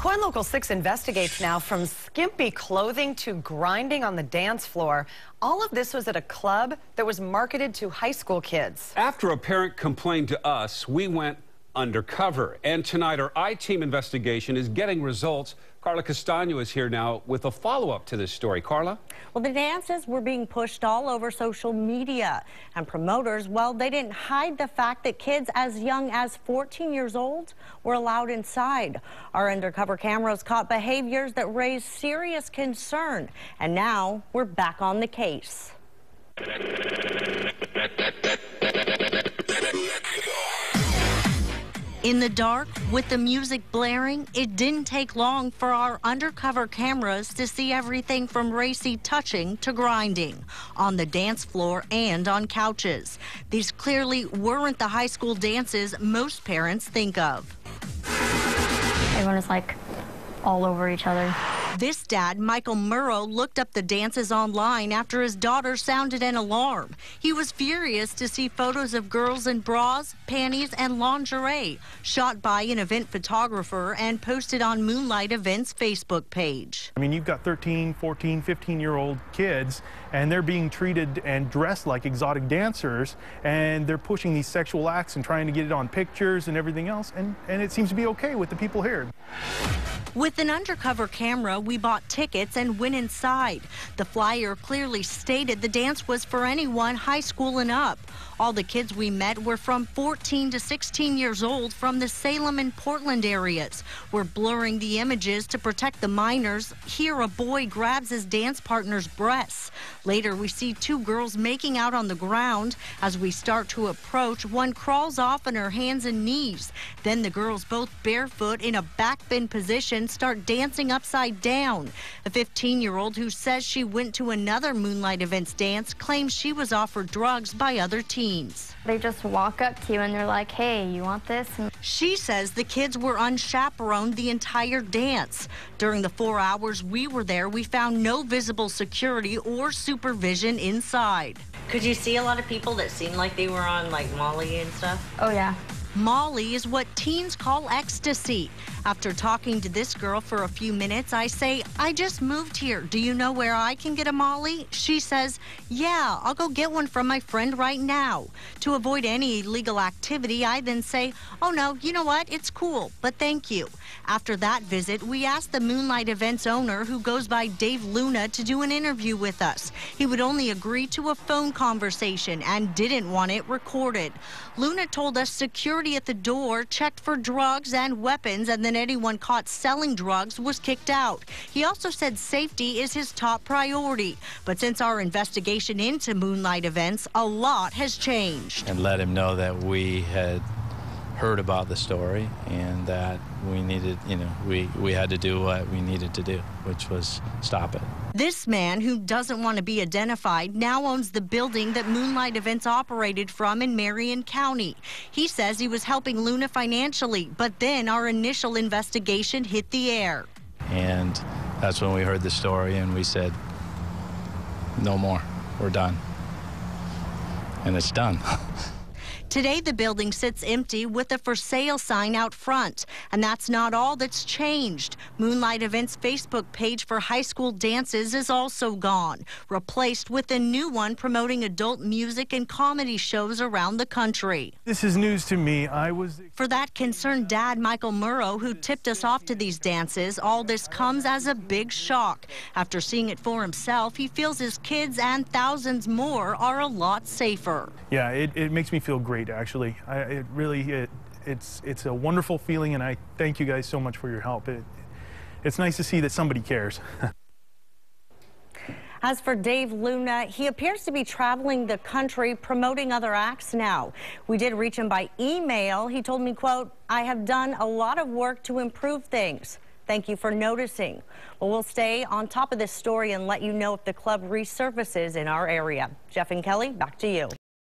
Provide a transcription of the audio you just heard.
KOIN Local 6 investigates now from skimpy clothing to grinding on the dance floor. All of this was at a club that was marketed to high school kids. After a parent complained to us, we went undercover. And tonight, our iTeam investigation is getting results. Carla Castano is here now with a follow-up to this story. Carla? Well, the dances were being pushed all over social media. And promoters, well, they didn't hide the fact that kids as young as 14 years old were allowed inside. Our undercover cameras caught behaviors that raised serious concern. And now we're back on the case. In the dark, with the music blaring, it didn't take long for our undercover cameras to see everything from racy touching to grinding on the dance floor and on couches. These clearly weren't the high school dances most parents think of. Everyone was like all over each other. This dad, Michael Murrow, looked up the dances online after his daughter sounded an alarm. He was furious to see photos of girls in bras, panties, and lingerie shot by an event photographer and posted on Moonlight Events' Facebook page. I mean, you've got 13, 14, 15-year-old kids, and they're being treated and dressed like exotic dancers, and they're pushing these sexual acts and trying to get it on pictures and everything else, and it seems to be okay with the people here. With an undercover camera, we bought tickets and went inside. The flyer clearly stated the dance was for anyone high school and up. All the kids we met were from 14 to 16 years old from the Salem and Portland areas. We're blurring the images to protect the minors. Here, a boy grabs his dance partner's breasts. Later, we see two girls making out on the ground. As we start to approach, one crawls off on her hands and knees. Then the girls, both barefoot in a backbend position, start dancing upside down. A 15-year-old who says she went to another Moonlight Events dance claims she was offered drugs by other teens. They just walk up to you and they're like, hey, you want this? She says the kids were unchaperoned the entire dance. During the 4 hours we were there, we found no visible security or supervision inside. Could you see a lot of people that seemed like they were on like Molly and stuff? Oh, yeah. Molly is what teens call ecstasy. After talking to this girl for a few minutes, I say, I just moved here. Do you know where I can get a Molly? She says, yeah, I'll go get one from my friend right now. To avoid any illegal activity, I then say, oh no, you know what? It's cool, but thank you. After that visit, we asked the Moonlight Events owner, who goes by Dave Luna, to do an interview with us. He would only agree to a phone conversation and didn't want it recorded. Luna told us security at the door checked for drugs and weapons, and then anyone caught selling drugs was kicked out. He also said safety is his top priority. But since our investigation into Moonlight Events, a lot has changed. And let him know that we had heard about the story and that we needed, we had to do what we needed to do, which was stop it. This man, who doesn't want to be identified, now owns the building that Moonlight Events operated from in Marion County. He says he was helping Luna financially, but then our initial investigation hit the air. And that's when we heard the story and we said, no more, we're done. And it's done. Today, the building sits empty with a for sale sign out front. And that's not all that's changed. Moonlight Events' Facebook page for high school dances is also gone, replaced with a new one promoting adult music and comedy shows around the country. This is news to me. For that concerned dad, Michael Murrow, who tipped us off to these dances, all this comes as a big shock. After seeing it for himself, he feels his kids and thousands more are a lot safer. Yeah, it makes me feel great, actually. It's a wonderful feeling, and I thank you guys so much for your help. It's nice to see that somebody cares. As for Dave Luna, he appears to be traveling the country promoting other acts now. We did reach him by email. He told me, quote, I have done a lot of work to improve things. Thank you for noticing. Well, we'll stay on top of this story and let you know if the club resurfaces in our area. Jeff and Kelly, back to you.